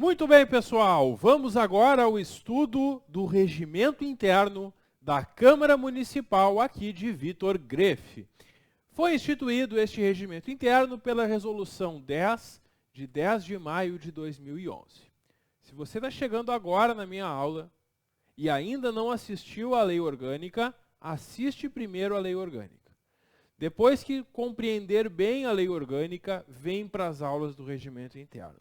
Muito bem, pessoal, vamos agora ao estudo do regimento interno da Câmara Municipal aqui de Vitor Greff. Foi instituído este regimento interno pela Resolução 10, de 10 de maio de 2011. Se você está chegando agora na minha aula e ainda não assistiu à lei orgânica, assiste primeiro à lei orgânica. Depois que compreender bem a lei orgânica, vem para as aulas do regimento interno.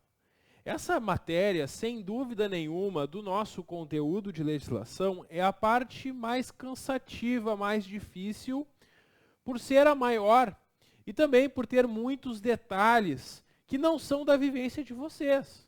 Essa matéria, sem dúvida nenhuma, do nosso conteúdo de legislação, é a parte mais cansativa, mais difícil, por ser a maior e também por ter muitos detalhes que não são da vivência de vocês.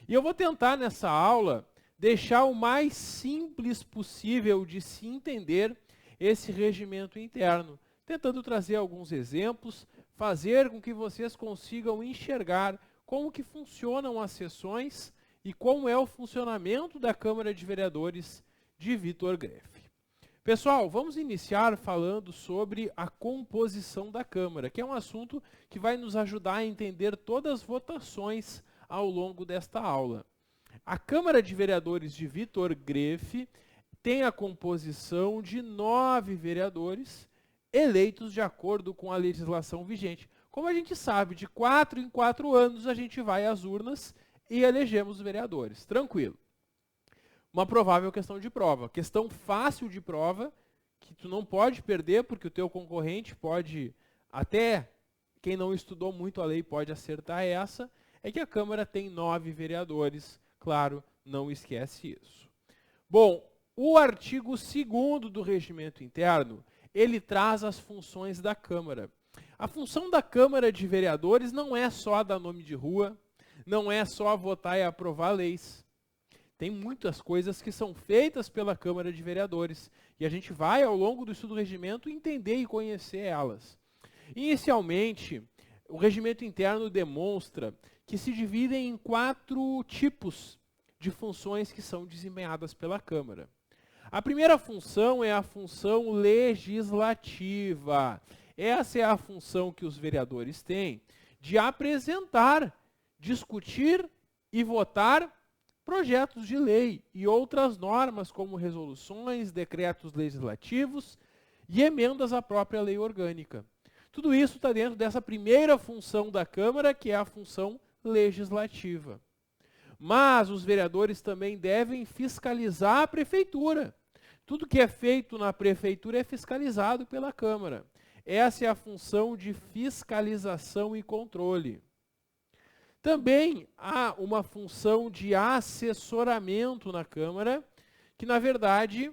E eu vou tentar nessa aula deixar o mais simples possível de se entender esse regimento interno, tentando trazer alguns exemplos, fazer com que vocês consigam enxergar como que funcionam as sessões e como é o funcionamento da Câmara de Vereadores de Vitor Greff. Pessoal, vamos iniciar falando sobre a composição da Câmara, que é um assunto que vai nos ajudar a entender todas as votações ao longo desta aula. A Câmara de Vereadores de Vitor Greff tem a composição de 9 vereadores eleitos de acordo com a legislação vigente. Como a gente sabe, de 4 em 4 anos a gente vai às urnas e elegemos vereadores. Tranquilo. Uma provável questão de prova. Questão fácil de prova, que tu não pode perder, porque o teu concorrente pode, até quem não estudou muito a lei pode acertar essa, é que a Câmara tem 9 vereadores. Claro, não esquece isso. Bom, o artigo 2º do regimento interno, ele traz as funções da Câmara. A função da Câmara de Vereadores não é só dar nome de rua, não é só votar e aprovar leis. Tem muitas coisas que são feitas pela Câmara de Vereadores e a gente vai, ao longo do estudo do regimento, entender e conhecer elas. Inicialmente, o regimento interno demonstra que se dividem em 4 tipos de funções que são desempenhadas pela Câmara. A primeira função é a função legislativa. Essa é a função que os vereadores têm de apresentar, discutir e votar projetos de lei e outras normas, como resoluções, decretos legislativos e emendas à própria lei orgânica. Tudo isso está dentro dessa primeira função da Câmara, que é a função legislativa. Mas os vereadores também devem fiscalizar a prefeitura. Tudo que é feito na prefeitura é fiscalizado pela Câmara. Essa é a função de fiscalização e controle. Também há uma função de assessoramento na Câmara, que na verdade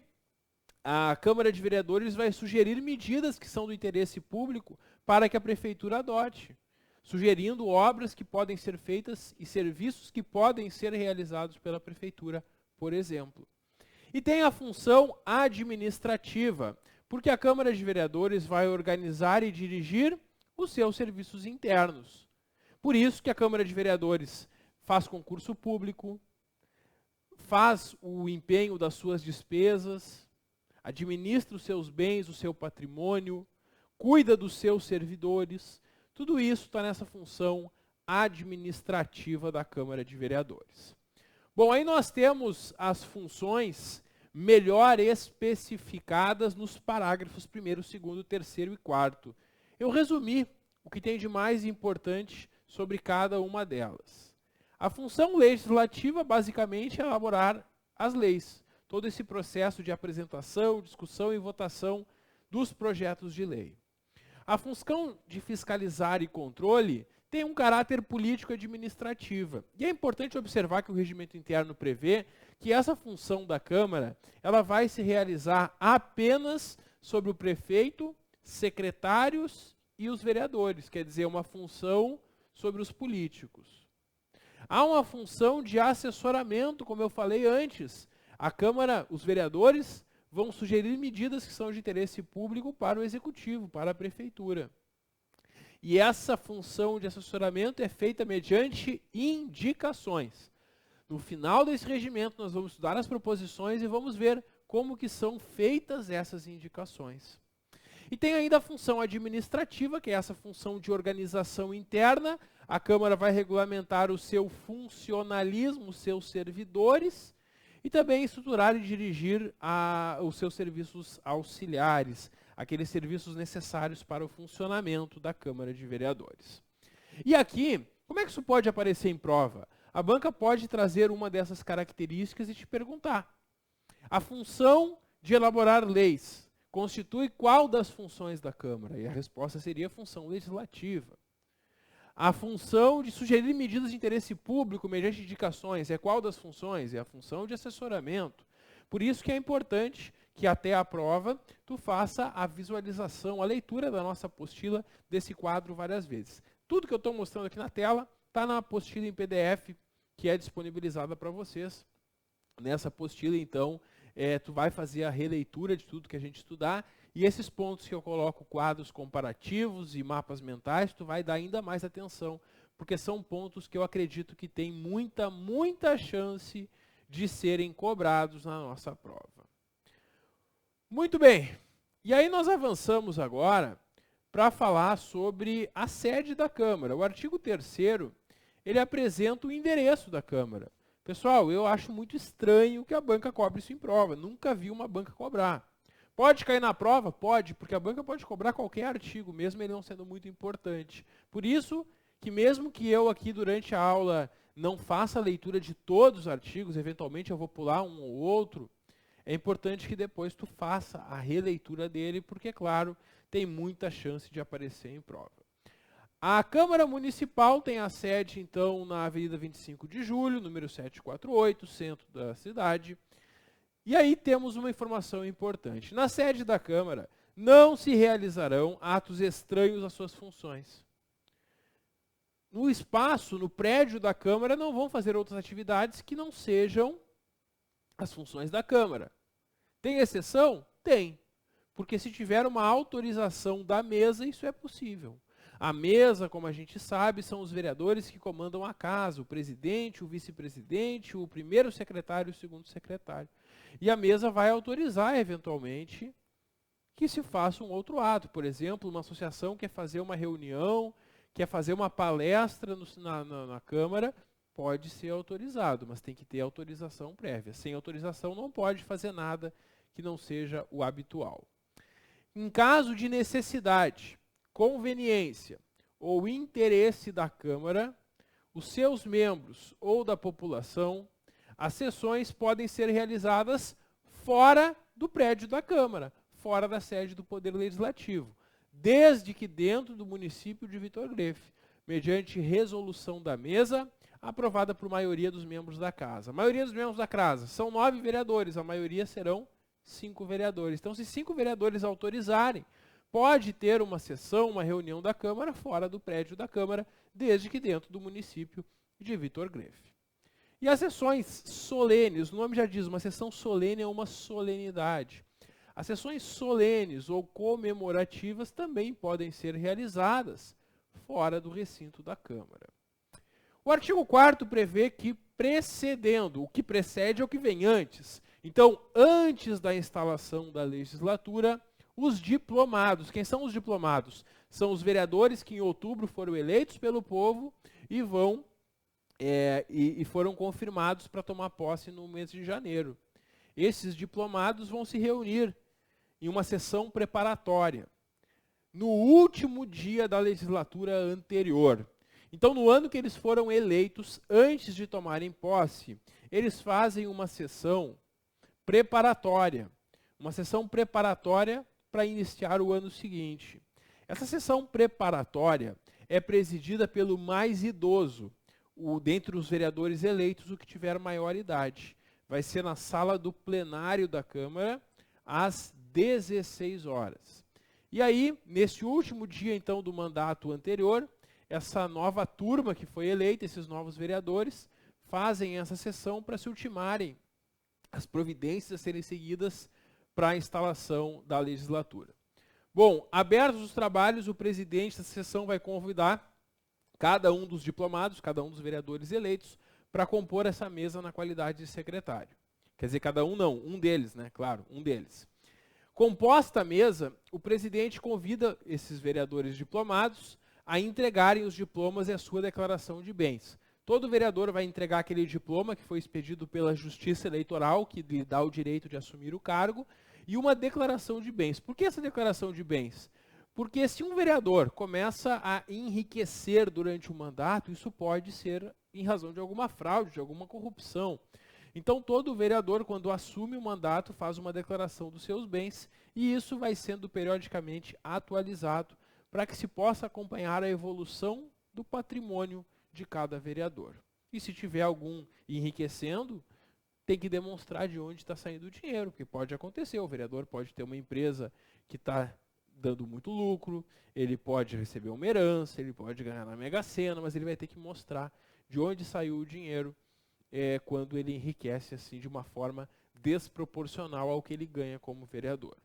a Câmara de Vereadores vai sugerir medidas que são do interesse público para que a prefeitura adote, sugerindo obras que podem ser feitas e serviços que podem ser realizados pela prefeitura, por exemplo. E tem a função administrativa, porque a Câmara de Vereadores vai organizar e dirigir os seus serviços internos. Por isso que a Câmara de Vereadores faz concurso público, faz o empenho das suas despesas, administra os seus bens, o seu patrimônio, cuida dos seus servidores. Tudo isso está nessa função administrativa da Câmara de Vereadores. Bom, aí nós temos as funções melhor especificadas nos parágrafos 1º, 2º, 3º e 4º. Eu resumi o que tem de mais importante sobre cada uma delas. A função legislativa, basicamente, é elaborar as leis. Todo esse processo de apresentação, discussão e votação dos projetos de lei. A função de fiscalizar e controle tem um caráter político-administrativa. E é importante observar que o regimento interno prevê que essa função da Câmara, ela vai se realizar apenas sobre o prefeito, secretários e os vereadores, quer dizer, uma função sobre os políticos. Há uma função de assessoramento, como eu falei antes. A Câmara, os vereadores, vão sugerir medidas que são de interesse público para o Executivo, para a Prefeitura. E essa função de assessoramento é feita mediante indicações. No final desse regimento, nós vamos estudar as proposições e vamos ver como que são feitas essas indicações. E tem ainda a função administrativa, que é essa função de organização interna. A Câmara vai regulamentar o seu funcionalismo, os seus servidores, e também estruturar e dirigir os seus serviços auxiliares, aqueles serviços necessários para o funcionamento da Câmara de Vereadores. E aqui, como é que isso pode aparecer em prova? A banca pode trazer uma dessas características e te perguntar: a função de elaborar leis constitui qual das funções da Câmara? E a resposta seria a função legislativa. A função de sugerir medidas de interesse público mediante indicações é qual das funções? É a função de assessoramento. Por isso que é importante que até a prova tu faça a visualização, a leitura da nossa apostila desse quadro várias vezes. Tudo que eu estou mostrando aqui na tela está na apostila em PDF que é disponibilizada para vocês. Nessa apostila, então, tu vai fazer a releitura de tudo que a gente estudar, e esses pontos que eu coloco, quadros comparativos e mapas mentais, tu vai dar ainda mais atenção, porque são pontos que eu acredito que tem muita chance de serem cobrados na nossa prova. Muito bem, e aí nós avançamos agora para falar sobre a sede da Câmara. O artigo 3º, ele apresenta o endereço da Câmara. Pessoal, eu acho muito estranho que a banca cobre isso em prova. Nunca vi uma banca cobrar. Pode cair na prova? Pode, porque a banca pode cobrar qualquer artigo, mesmo ele não sendo muito importante. Por isso que mesmo que eu aqui durante a aula não faça a leitura de todos os artigos, eventualmente eu vou pular um ou outro, é importante que depois tu faça a releitura dele, porque, claro, tem muita chance de aparecer em prova. A Câmara Municipal tem a sede, então, na Avenida 25 de Julho, número 748, centro da cidade. E aí temos uma informação importante. Na sede da Câmara, não se realizarão atos estranhos às suas funções. No espaço, no prédio da Câmara, não vão fazer outras atividades que não sejam as funções da Câmara. Tem exceção? Tem. Porque se tiver uma autorização da mesa, isso é possível. A mesa, como a gente sabe, são os vereadores que comandam a casa, o presidente, o vice-presidente, o primeiro secretário e o segundo secretário. E a mesa vai autorizar, eventualmente, que se faça um outro ato. Por exemplo, uma associação quer fazer uma reunião, quer fazer uma palestra na Câmara, pode ser autorizado, mas tem que ter autorização prévia. Sem autorização não pode fazer nada que não seja o habitual. Em caso de necessidade, conveniência ou interesse da Câmara, os seus membros ou da população, as sessões podem ser realizadas fora do prédio da Câmara, fora da sede do Poder Legislativo, desde que dentro do município de Vitor Grefe, mediante resolução da mesa, aprovada por maioria dos membros da casa. A maioria dos membros da casa são 9 vereadores, a maioria serão 5 vereadores. Então, se 5 vereadores autorizarem, pode ter uma sessão, uma reunião da Câmara fora do prédio da Câmara, desde que dentro do município de Vitor Grefe. E as sessões solenes, o nome já diz, uma sessão solene é uma solenidade. As sessões solenes ou comemorativas também podem ser realizadas fora do recinto da Câmara. O artigo 4º prevê que precedendo, o que precede é o que vem antes. Então, antes da instalação da legislatura, os diplomados. Quem são os diplomados? São os vereadores que em outubro foram eleitos pelo povo e foram confirmados para tomar posse no mês de janeiro. Esses diplomados vão se reunir em uma sessão preparatória, no último dia da legislatura anterior. Então, no ano que eles foram eleitos, antes de tomarem posse, eles fazem uma sessão preparatória. Uma sessão preparatória para iniciar o ano seguinte. Essa sessão preparatória é presidida pelo mais idoso, dentre os vereadores eleitos, o que tiver maior idade. Vai ser na sala do plenário da Câmara, às 16 horas. E aí, nesse último dia, então, do mandato anterior, essa nova turma que foi eleita, esses novos vereadores, fazem essa sessão para se ultimarem as providências a serem seguidas para a instalação da legislatura. Bom, abertos os trabalhos, o presidente da sessão vai convidar cada um dos diplomados, cada um dos vereadores eleitos, para compor essa mesa na qualidade de secretário. Quer dizer, cada um não, um deles, né? Claro, um deles. Composta a mesa, o presidente convida esses vereadores diplomados a entregarem os diplomas e a sua declaração de bens. Todo vereador vai entregar aquele diploma que foi expedido pela Justiça Eleitoral, que lhe dá o direito de assumir o cargo, e uma declaração de bens. Por que essa declaração de bens? Porque se um vereador começa a enriquecer durante o mandato, isso pode ser em razão de alguma fraude, de alguma corrupção. Então, todo vereador, quando assume o mandato, faz uma declaração dos seus bens, e isso vai sendo periodicamente atualizado para que se possa acompanhar a evolução do patrimônio de cada vereador. E se tiver algum enriquecendo, tem que demonstrar de onde está saindo o dinheiro, porque pode acontecer, o vereador pode ter uma empresa que está dando muito lucro, ele pode receber uma herança, ele pode ganhar na Mega Sena, mas ele vai ter que mostrar de onde saiu o dinheiro quando ele enriquece assim de uma forma desproporcional ao que ele ganha como vereador.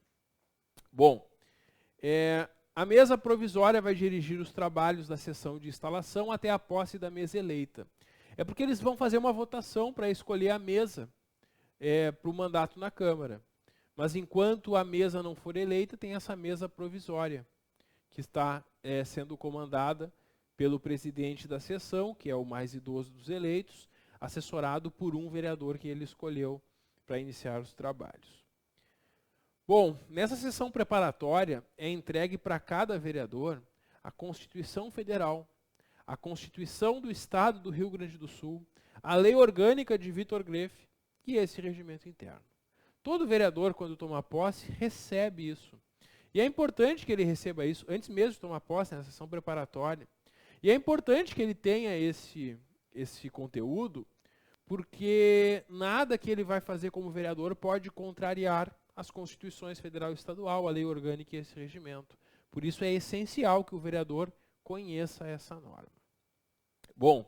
Bom, a mesa provisória vai dirigir os trabalhos da sessão de instalação até a posse da mesa eleita. É porque eles vão fazer uma votação para escolher a mesa para o mandato na Câmara. Mas enquanto a mesa não for eleita, tem essa mesa provisória, que está sendo comandada pelo presidente da sessão, que é o mais idoso dos eleitos, assessorado por um vereador que ele escolheu para iniciar os trabalhos. Bom, nessa sessão preparatória é entregue para cada vereador a Constituição Federal, a Constituição do Estado do Rio Grande do Sul, a Lei Orgânica de Vitor Greff e esse regimento interno. Todo vereador, quando toma posse, recebe isso. E é importante que ele receba isso antes mesmo de tomar posse, na sessão preparatória. E é importante que ele tenha esse conteúdo, porque nada que ele vai fazer como vereador pode contrariar as Constituições Federal e Estadual, a Lei Orgânica e esse regimento. Por isso é essencial que o vereador conheça essa norma. Bom,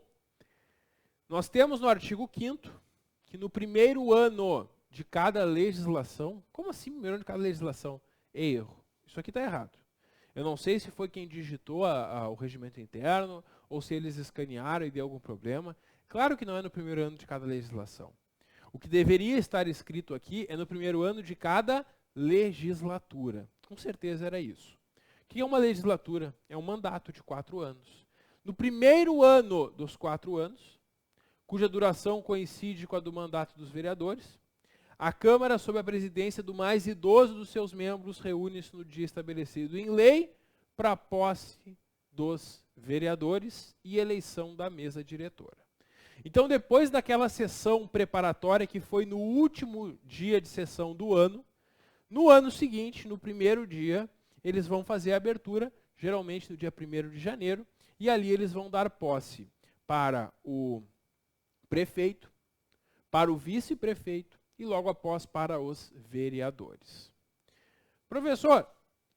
nós temos no artigo 5º que no primeiro ano de cada legislação... Como assim primeiro ano de cada legislação? Erro. Isso aqui está errado. Eu não sei se foi quem digitou o regimento interno ou se eles escanearam e deu algum problema. Claro que não é no primeiro ano de cada legislação. O que deveria estar escrito aqui é no primeiro ano de cada legislatura. Com certeza era isso. O que é uma legislatura? É um mandato de 4 anos. No primeiro ano dos 4 anos, cuja duração coincide com a do mandato dos vereadores, a Câmara, sob a presidência do mais idoso dos seus membros, reúne-se no dia estabelecido em lei para a posse dos vereadores e eleição da mesa diretora. Então, depois daquela sessão preparatória, que foi no último dia de sessão do ano, no ano seguinte, no primeiro dia, eles vão fazer a abertura, geralmente no dia 1º de janeiro, e ali eles vão dar posse para o prefeito, para o vice-prefeito e logo após para os vereadores. Professor,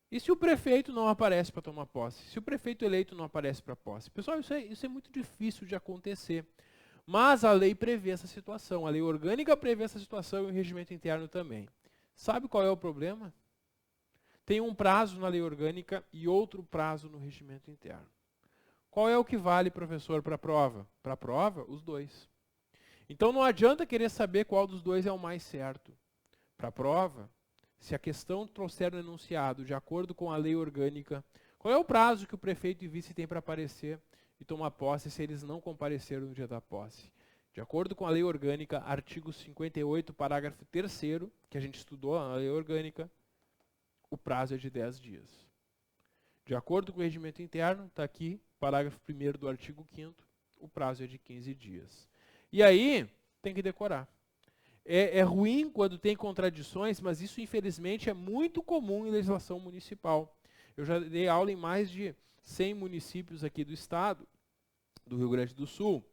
e se o prefeito não aparece para tomar posse? Se o prefeito eleito não aparece para posse? Pessoal, isso é muito difícil de acontecer. Mas a lei prevê essa situação, a lei orgânica prevê essa situação e o regimento interno também. Sabe qual é o problema? Tem um prazo na lei orgânica e outro prazo no regimento interno. Qual é o que vale, professor, para a prova? Para a prova, os dois. Então não adianta querer saber qual dos dois é o mais certo. Para a prova, se a questão trouxer no enunciado de acordo com a lei orgânica, qual é o prazo que o prefeito e vice têm para aparecer e tomar posse se eles não compareceram no dia da posse? De acordo com a lei orgânica, artigo 58, parágrafo 3º, que a gente estudou na lei orgânica, o prazo é de 10 dias. De acordo com o regimento interno, está aqui, parágrafo 1º do artigo 5º, o prazo é de 15 dias. E aí, tem que decorar. É ruim quando tem contradições, mas isso, infelizmente, é muito comum em legislação municipal. Eu já dei aula em mais de 100 municípios aqui do estado, do Rio Grande do Sul,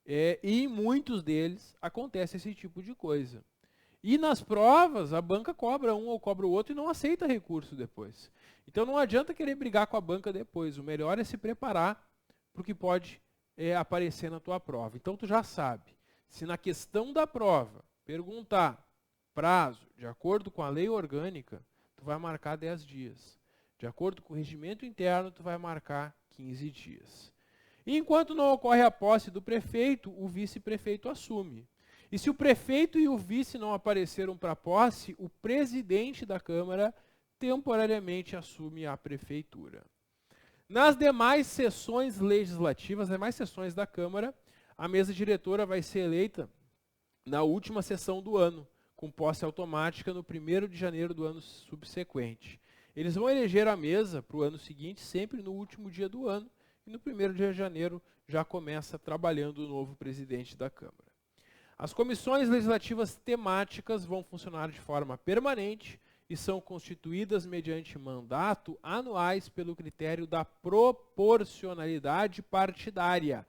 e em muitos deles acontece esse tipo de coisa. E nas provas, a banca cobra um ou cobra o outro e não aceita recurso depois. Então não adianta querer brigar com a banca depois. O melhor é se preparar para o que pode aparecer na tua prova. Então tu já sabe, se na questão da prova perguntar prazo de acordo com a lei orgânica, tu vai marcar 10 dias. De acordo com o regimento interno, tu vai marcar 15 dias. E enquanto não ocorre a posse do prefeito, o vice-prefeito assume. E se o prefeito e o vice não apareceram para a posse, o presidente da Câmara temporariamente assume a prefeitura. Nas demais sessões legislativas, demais sessões da Câmara, a mesa diretora vai ser eleita na última sessão do ano, com posse automática no 1º de janeiro do ano subsequente. Eles vão eleger a mesa para o ano seguinte, sempre no último dia do ano, e no 1º de janeiro já começa trabalhando o novo presidente da Câmara. As comissões legislativas temáticas vão funcionar de forma permanente e são constituídas mediante mandato anuais pelo critério da proporcionalidade partidária,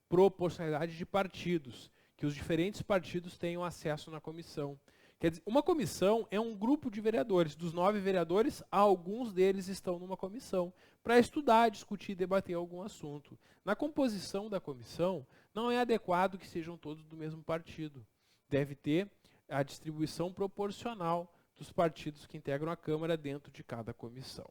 proporcionalidade de partidos, que os diferentes partidos tenham acesso na comissão. Quer dizer, uma comissão é um grupo de vereadores. Dos 9 vereadores, alguns deles estão numa comissão para estudar, discutir, debater algum assunto. Na composição da comissão, não é adequado que sejam todos do mesmo partido. Deve ter a distribuição proporcional dos partidos que integram a Câmara dentro de cada comissão.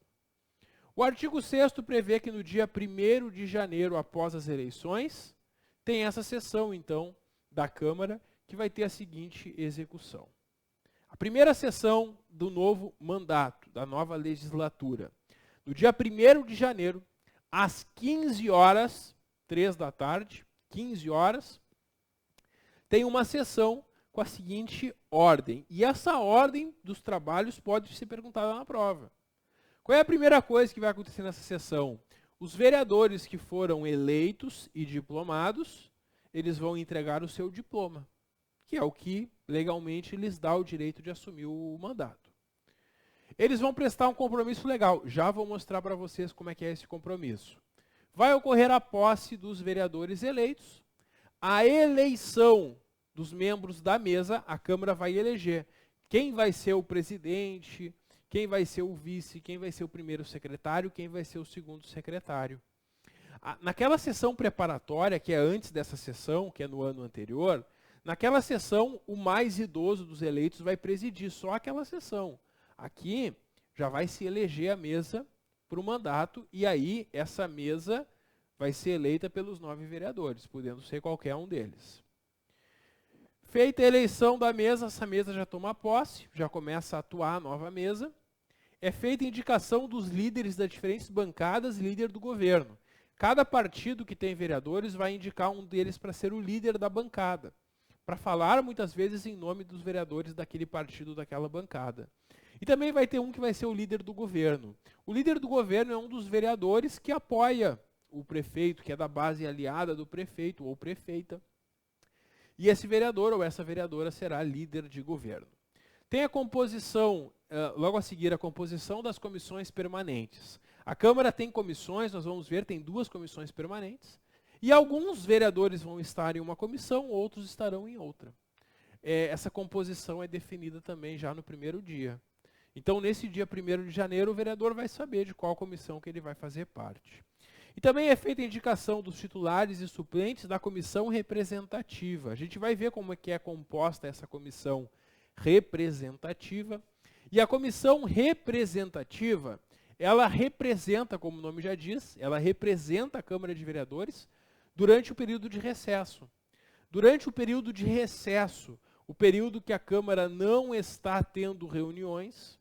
O artigo 6º prevê que no dia 1º de janeiro, após as eleições, tem essa sessão, então, da Câmara, que vai ter a seguinte execução. A primeira sessão do novo mandato, da nova legislatura, no dia 1º de janeiro, às 15 horas, 3 da tarde, 15 horas, tem uma sessão com a seguinte ordem. E essa ordem dos trabalhos pode ser perguntada na prova. Qual é a primeira coisa que vai acontecer nessa sessão? Os vereadores que foram eleitos e diplomados, eles vão entregar o seu diploma, que é o que legalmente lhes dá o direito de assumir o mandato. Eles vão prestar um compromisso legal. Já vou mostrar para vocês como é que é esse compromisso. Vai ocorrer a posse dos vereadores eleitos, a eleição dos membros da mesa, a Câmara vai eleger quem vai ser o presidente, quem vai ser o vice, quem vai ser o primeiro secretário, quem vai ser o segundo secretário. Naquela sessão preparatória, que é antes dessa sessão, que é no ano anterior, naquela sessão, o mais idoso dos eleitos vai presidir só aquela sessão. Aqui já vai se eleger a mesa para o mandato, e aí essa mesa vai ser eleita pelos 9 vereadores, podendo ser qualquer um deles. Feita a eleição da mesa, essa mesa já toma posse, já começa a atuar a nova mesa. É feita a indicação dos líderes das diferentes bancadas e líder do governo. Cada partido que tem vereadores vai indicar um deles para ser o líder da bancada, para falar muitas vezes em nome dos vereadores daquele partido, daquela bancada. E também vai ter um que vai ser o líder do governo. O líder do governo é um dos vereadores que apoia o prefeito, que é da base aliada do prefeito ou prefeita. E esse vereador ou essa vereadora será líder de governo. Tem a composição, logo a seguir, a composição das comissões permanentes. A Câmara tem comissões, nós vamos ver, tem 2 comissões permanentes. E alguns vereadores vão estar em uma comissão, outros estarão em outra. Essa composição é definida também já no primeiro dia. Então, nesse dia 1º de janeiro, o vereador vai saber de qual comissão que ele vai fazer parte. E também é feita a indicação dos titulares e suplentes da comissão representativa. A gente vai ver como é que é composta essa comissão representativa. E a comissão representativa, ela representa, como o nome já diz, ela representa a Câmara de Vereadores durante o período de recesso. Durante o período de recesso, o período que a Câmara não está tendo reuniões,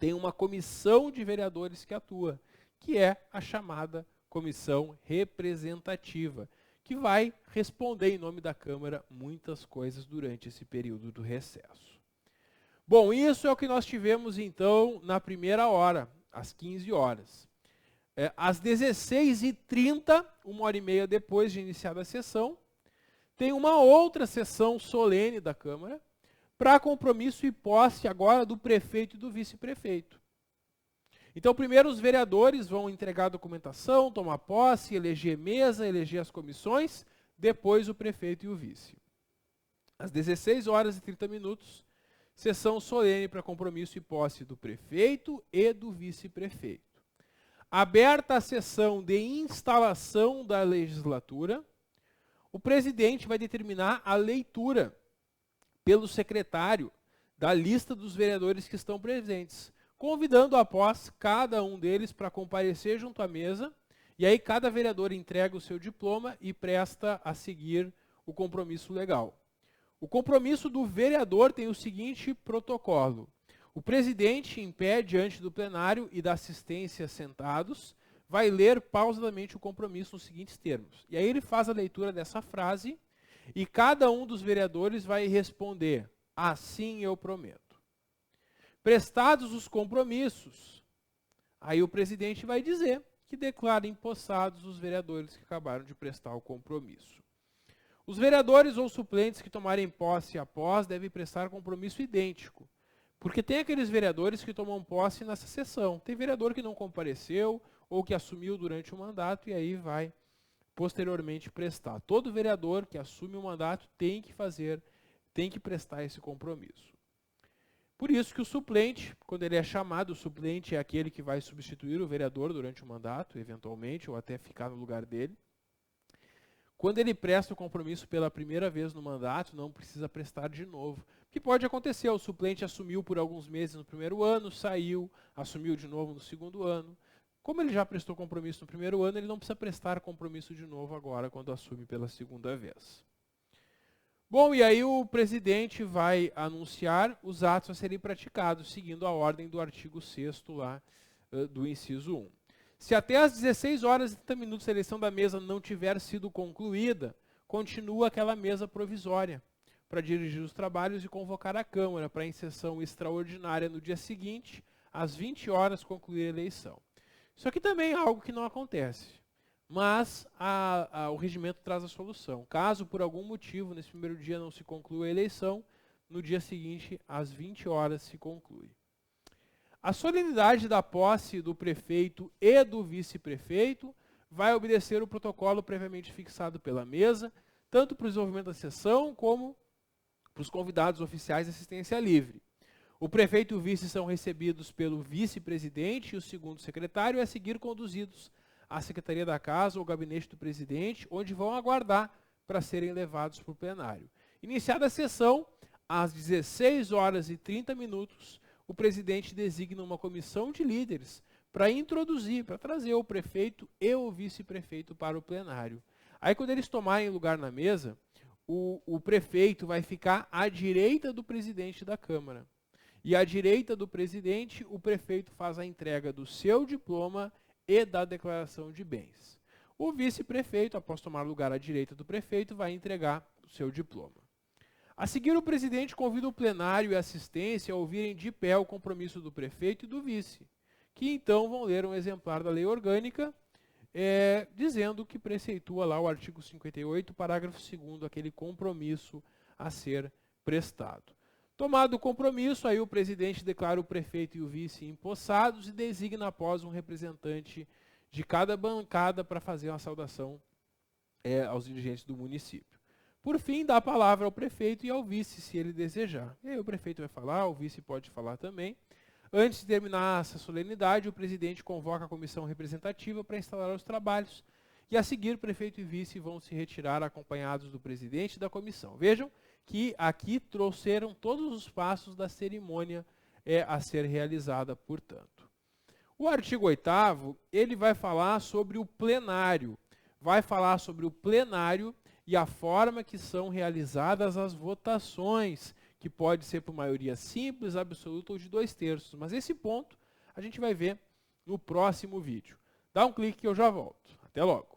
tem uma comissão de vereadores que atua, que é a chamada comissão representativa, que vai responder em nome da Câmara muitas coisas durante esse período do recesso. Bom, isso é o que nós tivemos então na primeira hora, às 15 horas. Às 16h30, 1h30 depois de iniciada a sessão, tem uma outra sessão solene da Câmara para compromisso e posse agora do prefeito e do vice-prefeito. Então, primeiro os vereadores vão entregar a documentação, tomar posse, eleger mesa, eleger as comissões, depois o prefeito e o vice. Às 16h30, sessão solene para compromisso e posse do prefeito e do vice-prefeito. Aberta a sessão de instalação da legislatura, o presidente vai determinar a leitura pelo secretário da lista dos vereadores que estão presentes, convidando após cada um deles para comparecer junto à mesa, e aí cada vereador entrega o seu diploma e presta a seguir o compromisso legal. O compromisso do vereador tem o seguinte protocolo. O presidente, em pé, diante do plenário e da assistência sentados, vai ler pausadamente o compromisso nos seguintes termos. E aí ele faz a leitura dessa frase e cada um dos vereadores vai responder: assim eu prometo. Prestados os compromissos, aí o presidente vai dizer que declara empossados os vereadores que acabaram de prestar o compromisso. Os vereadores ou suplentes que tomarem posse após devem prestar compromisso idêntico, porque tem aqueles vereadores que tomam posse nessa sessão. Tem vereador que não compareceu ou que assumiu durante o mandato e aí vai posteriormente prestar. Todo vereador que assume o mandato tem que prestar esse compromisso. Por isso que o suplente, quando ele é chamado, o suplente é aquele que vai substituir o vereador durante o mandato, eventualmente, ou até ficar no lugar dele. Quando ele presta o compromisso pela primeira vez no mandato, não precisa prestar de novo. O que pode acontecer? O suplente assumiu por alguns meses no primeiro ano, saiu, assumiu de novo no segundo ano. Como ele já prestou compromisso no primeiro ano, ele não precisa prestar compromisso de novo agora, quando assume pela segunda vez. Bom, e aí o presidente vai anunciar os atos a serem praticados, seguindo a ordem do artigo 6º lá do inciso 1. Se até às 16 horas e 30 minutos a eleição da mesa não tiver sido concluída, continua aquela mesa provisória para dirigir os trabalhos e convocar a Câmara para em sessão extraordinária no dia seguinte, às 20 horas, concluir a eleição. Isso aqui também é algo que não acontece. Mas o regimento traz a solução. Caso por algum motivo nesse primeiro dia não se conclua a eleição, no dia seguinte, às 20 horas, se conclui. A solenidade da posse do prefeito e do vice-prefeito vai obedecer o protocolo previamente fixado pela mesa, tanto para o desenvolvimento da sessão como para os convidados oficiais de assistência livre. O prefeito e o vice são recebidos pelo vice-presidente e o segundo secretário e a seguir conduzidos à Secretaria da Casa ou gabinete do presidente, onde vão aguardar para serem levados para o plenário. Iniciada a sessão, às 16 horas e 30 minutos, o presidente designa uma comissão de líderes para introduzir, para trazer o prefeito e o vice-prefeito para o plenário. Aí, quando eles tomarem lugar na mesa, o prefeito vai ficar à direita do presidente da Câmara. E à direita do presidente, o prefeito faz a entrega do seu diploma e da declaração de bens. O vice-prefeito, após tomar lugar à direita do prefeito, vai entregar o seu diploma. A seguir, o presidente convida o plenário e a assistência a ouvirem de pé o compromisso do prefeito e do vice, que então vão ler um exemplar da lei orgânica, dizendo que preceitua lá o artigo 58, parágrafo 2º, aquele compromisso a ser prestado. Tomado o compromisso, aí o presidente declara o prefeito e o vice empossados e designa após um representante de cada bancada para fazer uma saudação aos dirigentes do município. Por fim, dá a palavra ao prefeito e ao vice, se ele desejar. E aí o prefeito vai falar, o vice pode falar também. Antes de terminar essa solenidade, o presidente convoca a comissão representativa para instalar os trabalhos e a seguir prefeito e vice vão se retirar acompanhados do presidente e da comissão. Vejam que aqui trouxeram todos os passos da cerimônia a ser realizada, portanto. O artigo 8º, ele vai falar sobre o plenário. Vai falar sobre o plenário e a forma que são realizadas as votações, que pode ser por maioria simples, absoluta ou de 2/3. Mas esse ponto a gente vai ver no próximo vídeo. Dá um clique que eu já volto. Até logo.